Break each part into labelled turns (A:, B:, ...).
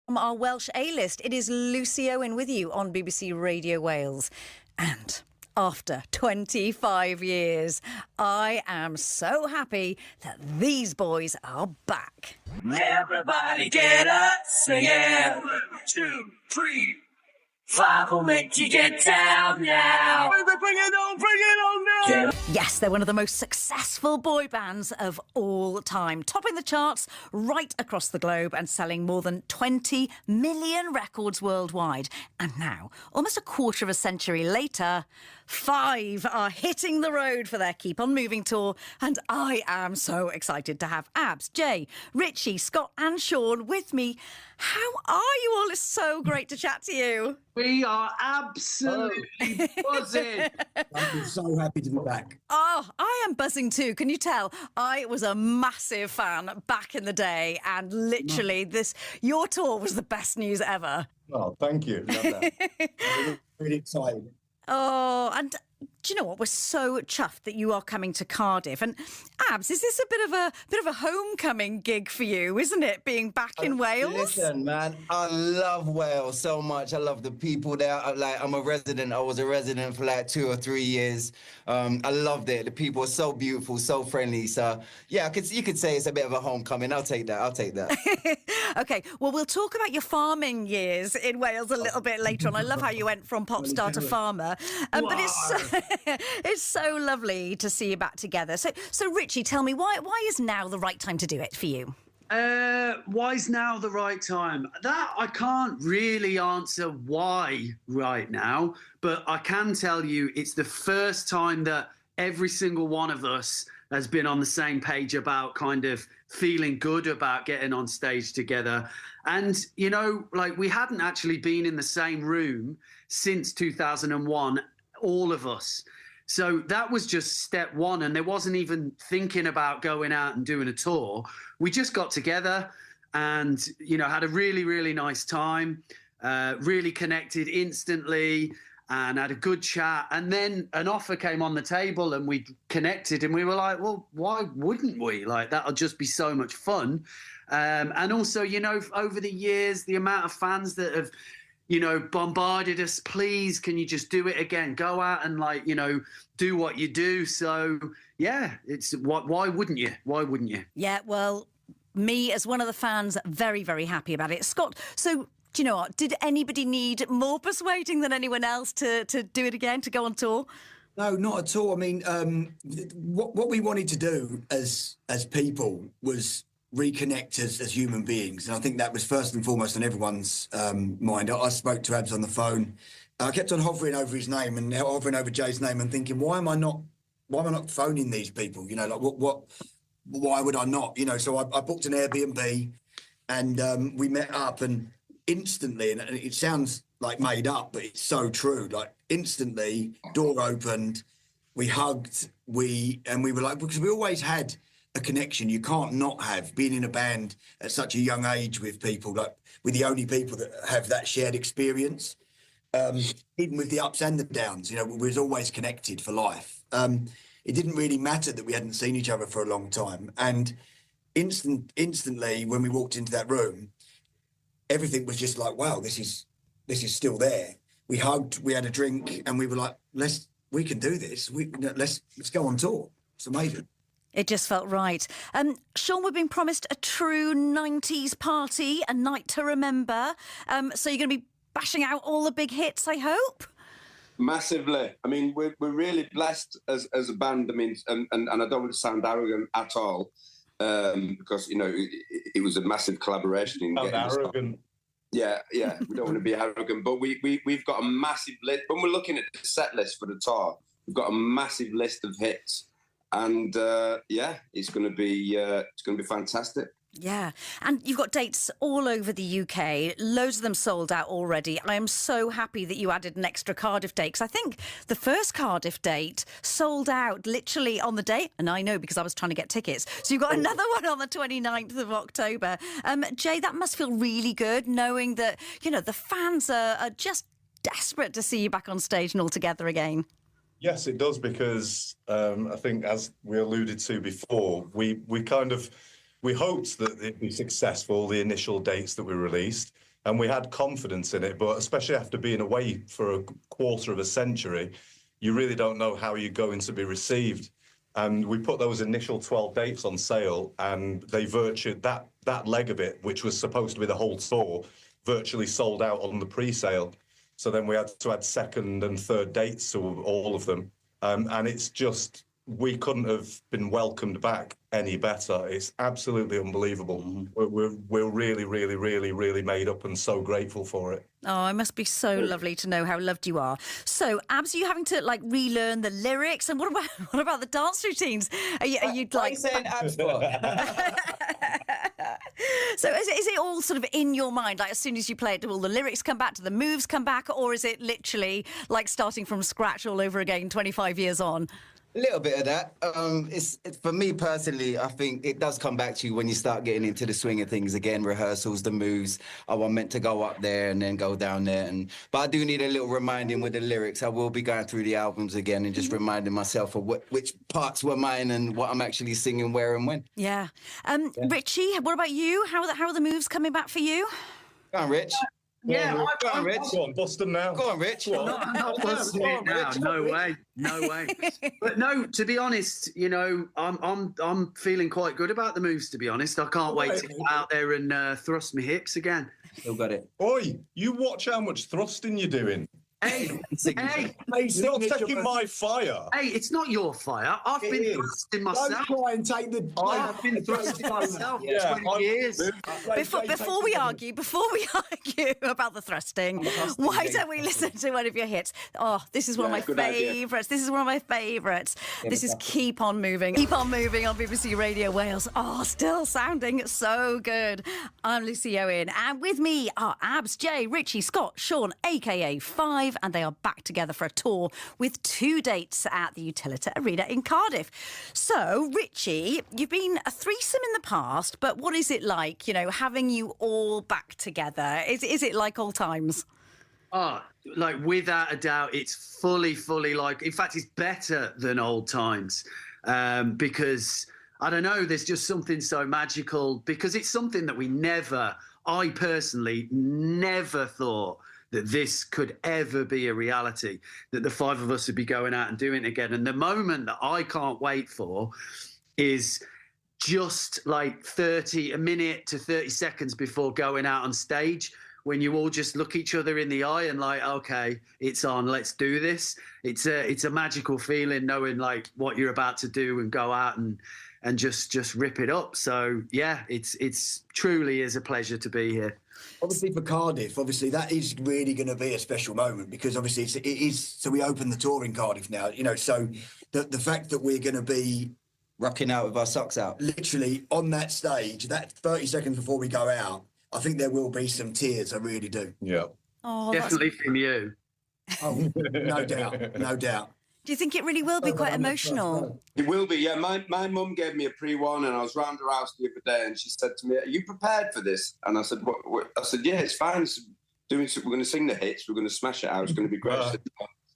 A: From our Welsh A-list, it is Lucy Owen with you on BBC Radio Wales. And after 25 years, I am so happy that these boys are back.
B: Everybody get up, singing. 1, 2, 3, 5 will make you get down now. Bring it on now.
A: Yes, they're one of the most successful boy bands of all time, topping the charts right across the globe and selling more than 20 million records worldwide. And now, almost a quarter of a century later, 5 are hitting the road for their Keep On Moving tour, and I am so excited to have Abz, Jay, Richie, Scott and Sean with me. How are you all? It's so great to chat to you.
C: We are absolutely buzzing.
D: I'm so happy to be back.
A: Oh, I am buzzing too. Can you tell? I was a massive fan back in the day, and literally your tour was the best news ever.
D: Oh, thank you. Love that. I'm really excited.
A: Oh, and do you know what? We're so chuffed that you are coming to Cardiff. And Abz, is this a bit of a homecoming gig for you, isn't it? Being back in Wales.
E: Listen, man, I love Wales so much. I love the people there. I'm a resident. I was a resident for like 2 or 3 years. I loved it. The people are so beautiful, so friendly. So yeah, you could say it's a bit of a homecoming. I'll take that.
A: Okay, well, we'll talk about your farming years in Wales a little bit later on. I love how you went from pop star to farmer. But it's so lovely to see you back together. So Richie, tell me, why is now the right time to do it for you?
C: Why is now the right time? That I can't really answer why right now, but I can tell you it's the first time that every single one of us has been on the same page about kind of feeling good about getting on stage together. And, you know, like we hadn't actually been in the same room since 2001, all of us. So that was just step one. And there wasn't even thinking about going out and doing a tour. We just got together and, you know, had a really, really nice time, really connected instantly and had a good chat. And then an offer came on the table and we connected and we were like, well, why wouldn't we? Like, that'll just be so much fun. And also, you know, over the years, the amount of fans that have, you know, bombarded us, please, can you just do it again? Go out and, like, you know, do what you do. So, yeah, why wouldn't you? Why wouldn't you?
A: Yeah, well, me as one of the fans, very, very happy about it. Scott, so do you know what? Did anybody need more persuading than anyone else to do it again, to go on tour?
D: No, not at all. I mean, what we wanted to do as people was reconnect as human beings. And I think that was first and foremost on everyone's mind. I spoke to Abz on the phone. I kept on hovering over his name and hovering over Jay's name and thinking, why am I not phoning these people? You know, like why would I not? You know, so I booked an Airbnb and we met up and instantly, and it sounds like made up, but it's so true. Like instantly, door opened, we hugged, and we were like, because we always had a connection you can't not have, being in a band at such a young age with people, like we're the only people that have that shared experience. Even with the ups and the downs, you know, we was always connected for life. It didn't really matter that we hadn't seen each other for a long time. And instantly, when we walked into that room, everything was just like, wow, this is still there. We hugged, we had a drink, and we were like, we can do this. Let's go on tour. It's amazing.
A: It just felt right. Sean, we've been promised a true 90s party, a night to remember. So you're going to be bashing out all the big hits, I hope?
F: Massively. I mean, we're really blessed as a band. I mean, and I don't want to sound arrogant at all, because, you know, it was a massive collaboration in getting
G: arrogant.
F: Yeah, we don't want to be arrogant, but we've got a massive list. When we're looking at the set list for the tour, we've got a massive list of hits. And it's going to be fantastic.
A: Yeah, and you've got dates all over the UK, loads of them sold out already. I am so happy that you added an extra Cardiff date, because I think the first Cardiff date sold out literally on the day, and I know because I was trying to get tickets. So you've got another one on the 29th of October. Jay, that must feel really good, knowing that, you know, the fans are just desperate to see you back on stage and all together again.
G: Yes, it does, because I think, as we alluded to before, we hoped that it'd be successful, the initial dates that we released. and we had confidence in it. But especially after being away for a quarter of a century, you really don't know how you're going to be received. And we put those initial 12 dates on sale, and they virtually, that leg of it, which was supposed to be the whole tour, virtually sold out on the pre-sale. So then we had to add second and third dates to all of them. And it's just, we couldn't have been welcomed back any better. It's absolutely unbelievable. We're really, really, really, really made up and so grateful for it.
A: Oh, it must be so lovely to know how loved you are. So, Abs, are you having to like relearn the lyrics? And what about the dance routines? Are you like?
E: What are you saying Abs for?
A: So is it all sort of in your mind? Like as soon as you play it, do all the lyrics come back? Do the moves come back? Or is it literally like starting from scratch all over again 25 years on?
E: A little bit of that. It's for me personally, I think it does come back to you when you start getting into the swing of things again, rehearsals, the moves. Oh, I'm meant to go up there and then go down there. But I do need a little reminding with the lyrics. I will be going through the albums again and just reminding myself of which parts were mine and what I'm actually singing where and when.
A: Yeah. Richie, what about you? How are the moves coming back for you?
E: Go on, Rich.
C: Yeah,
E: Go on, Rich.
G: Go on, bust them now.
E: Go on, Rich.
C: not busting it now. No way, no way. But no, to be honest, you know, I'm feeling quite good about the moves. To be honest, I can't wait to get out there and thrust my hips again.
E: Still got it.
G: Oi, you watch how much thrusting you're doing.
C: Hey,
G: You're not taking my fire.
C: Hey, it's not your fire. I've been thrusting myself.
D: Don't try and take the.
C: I've been thrusting myself for 20 years.
A: Before we argue about the thrusting, why don't we listen to one of your hits? Oh, this is one of my favourites. This is one of my favourites. This is Keep On Moving. Keep On Moving on BBC Radio Wales. Oh, still sounding so good. I'm Lucy Owen, and with me are Abs, Jay, Richie, Scott, Sean, a.k.a. 5, and they are back together for a tour with 2 dates at the Utilita Arena in Cardiff. So, Richie, you've been a threesome in the past, but what is it like, you know, having you all back together? Is it like old times?
C: Oh, like without a doubt, it's fully like, in fact, it's better than old times because, I don't know, there's just something so magical because it's something that I personally never thought that this could ever be a reality, that the 5 of us would be going out and doing it again. And the moment that I can't wait for is just like a minute to 30 seconds before going out on stage, when you all just look each other in the eye and like, okay, it's on, let's do this. It's a magical feeling knowing like what you're about to do and go out and just rip it up. So yeah, it's truly is a pleasure to be here.
D: Obviously for Cardiff, that is really going to be a special moment because obviously it is. So we open the tour in Cardiff now, you know. So the fact that we're going to be
E: rocking out with our socks out,
D: literally on that stage, that 30 seconds before we go out, I think there will be some tears. I really do.
G: Yeah.
A: Oh,
C: definitely from you.
D: Oh, no doubt, no doubt.
A: Do you think it really will be quite emotional?
F: It will be, yeah. My mum gave me a pre-warning. I was round her house the other day and she said to me, "Are you prepared for this?" And I said, "What?" I said, "Yeah, it's fine. We're going to sing the hits. We're going to smash it out. It's going to be great."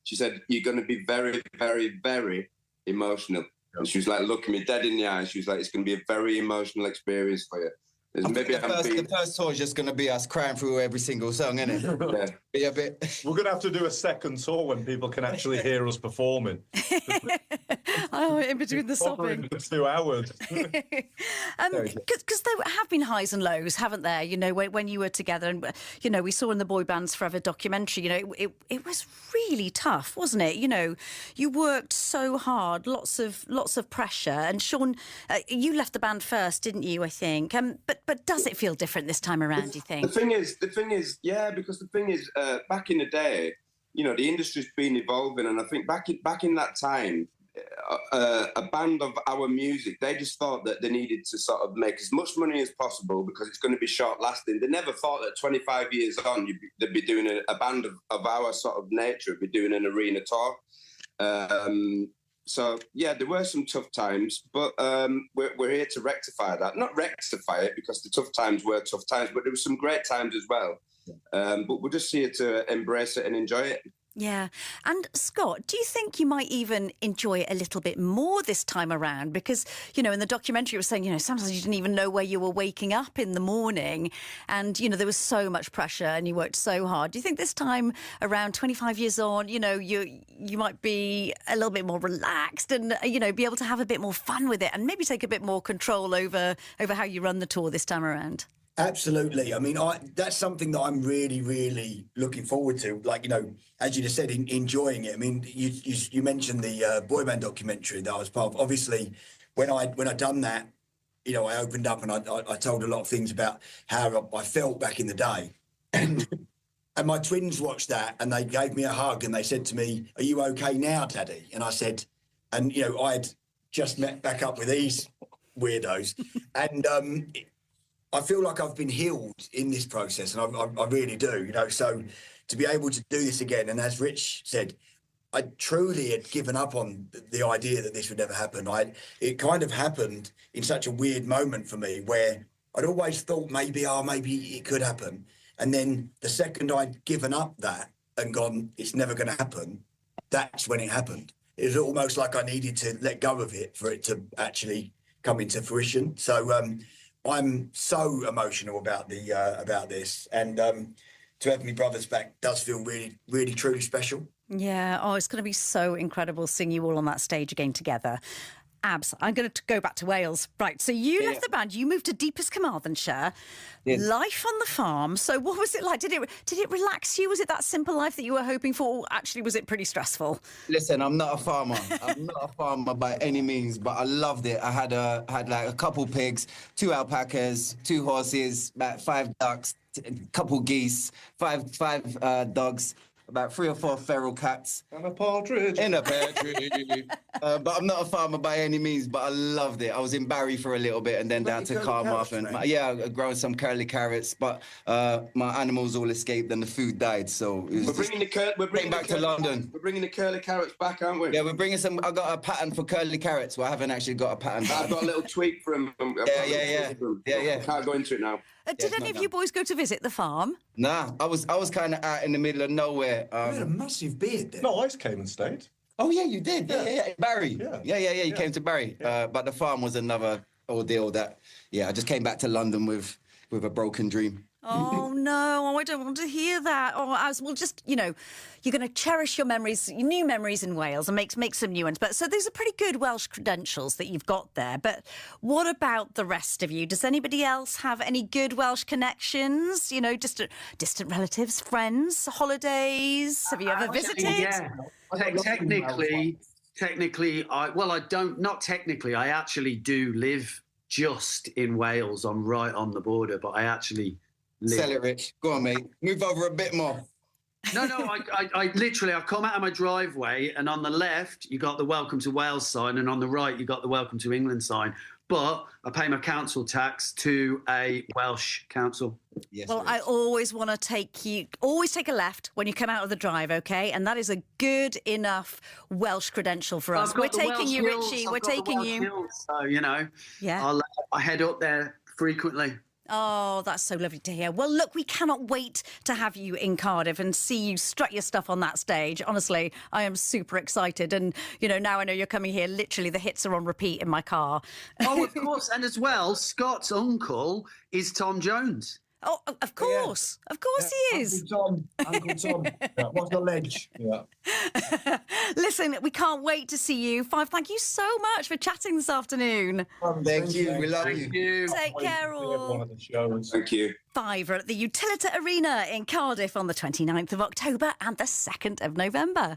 F: She said, "You're going to be very, very, very emotional." And she was like, looking me dead in the eye. She was like, "It's going to be a very emotional experience for you."
E: The first tour is just going to be us crying through every single song, isn't it?
F: Yeah.
E: Be a bit.
G: We're going to have to do a second tour when people can actually hear us performing.
A: Oh, in between the sobbing.
G: 2 hours.
A: Because there have been highs and lows, haven't there? You know, when you were together, and you know, we saw in the Boy Bands Forever documentary. You know, it was really tough, wasn't it? You know, you worked so hard, lots of pressure. And Sean, you left the band first, didn't you? I think. But does it feel different this time around, do you think?
F: The thing is, yeah, because the thing is, back in the day, you know, the industry's been evolving, and I think back in that time, a band of our music, they just thought that they needed to sort of make as much money as possible because it's going to be short-lasting. They never thought that 25 years on, they'd be doing a band of our sort of nature, would be doing an arena tour. So, yeah, there were some tough times, but we're here to rectify that. Not rectify it, because the tough times were tough times, but there were some great times as well. But we're just here to embrace it and enjoy it.
A: Yeah. And Scott, do you think you might even enjoy it a little bit more this time around? Because, you know, in the documentary it was saying, you know, sometimes you didn't even know where you were waking up in the morning. And, you know, there was so much pressure and you worked so hard. Do you think this time around, 25 years on, you know, you might be a little bit more relaxed and, you know, be able to have a bit more fun with it and maybe take a bit more control over how you run the tour this time around?
D: Absolutely. I mean, that's something that I'm really, really looking forward to. Like, you know, as you just said, enjoying it. I mean, you mentioned the boy band documentary that I was part of. Obviously, when I done that, you know, I opened up and I told a lot of things about how I felt back in the day. And my twins watched that and they gave me a hug and they said to me, "Are you okay now, Daddy?" And I said, and, you know, I had just met back up with these weirdos. And I feel like I've been healed in this process, and I really do, you know. So to be able to do this again, and as Rich said, I truly had given up on the idea that this would never happen. It kind of happened in such a weird moment for me where I'd always thought maybe it could happen. And then the second I'd given up that and gone, it's never going to happen, that's when it happened. It was almost like I needed to let go of it for it to actually come into fruition. So I'm so emotional about this, and to have my brothers back does feel really, really, truly special.
A: Yeah. Oh, it's going to be so incredible seeing you all on that stage again together. Abs, I'm going to go back to Wales. Right, so you left the band, you moved to deepest Carmarthenshire, life on the farm. So what was it like? Did it relax you? Was it that simple life that you were hoping for? Or actually, was it pretty stressful?
E: Listen, I'm not a farmer. I'm not a farmer by any means, but I loved it. I had like a couple pigs, 2 alpacas, 2 horses, about 5 ducks, a couple geese, five dogs, about 3 or 4 feral cats.
G: And a partridge.
E: In a pear tree. But I'm not a farmer by any means, but I loved it. I was in Barry for a little bit and then down to Carmarthen. I've grown some curly carrots, but my animals all escaped and the food died. So
F: we're bringing
E: back to London.
F: We're bringing the curly carrots back, aren't we?
E: Yeah, we're bringing some. I got a pattern for curly carrots. Well, I haven't actually got a pattern.
F: I've got a little tweak from.
E: Yeah.
F: Can't go into it now.
A: Did any of you boys go to visit the farm?
E: Nah, I was kind of out in the middle of nowhere.
D: You had a massive beard there.
G: No, I came and stayed.
E: Oh yeah, you did. Yeah. Barry.
G: Yeah.
E: You came to Barry. But the farm was another ordeal. I just came back to London with a broken dream.
A: Oh no, I don't want to hear that. Well, just, you know, you're going to cherish your memories, your new memories in Wales, and make some new ones. But so these are pretty good Welsh credentials that you've got there. But what about the rest of you? Does anybody else have any good Welsh connections? You know, distant relatives, friends, holidays? Have you ever visited?
C: Yeah. Technically, I actually do live just in Wales. I'm right on the border, but I actually live.
E: Sell it, Rich. Go on, mate. Move over a bit more.
C: No, I literally, I come out of my driveway and on the left, you got the Welcome to Wales sign, and on the right, you got the Welcome to England sign. But I pay my council tax to a Welsh council.
E: Yes,
A: well, I always want to always take a left when you come out of the drive, okay? And that is a good enough Welsh credential for us. We're taking you, Richie. We're taking you.
C: So, you know,
A: yeah.
C: I head up there frequently.
A: Oh, that's so lovely to hear. Well, look, we cannot wait to have you in Cardiff and see you strut your stuff on that stage. Honestly, I am super excited. And, you know, now I know you're coming here. Literally, the hits are on repeat in my car.
C: Oh, of course. And as well, Scott's uncle is Tom Jones.
A: Oh, of course. Yeah. Of course he is.
D: Uncle Tom. What's the ledge? Yeah.
A: Listen, we can't wait to see you. Five, thank you so much for chatting this afternoon.
E: Thank you. We love
C: you.
A: Take care, all.
G: One of the shows.
F: Thank you.
A: Five are at the Utilita Arena in Cardiff on the 29th of October and the 2nd of November.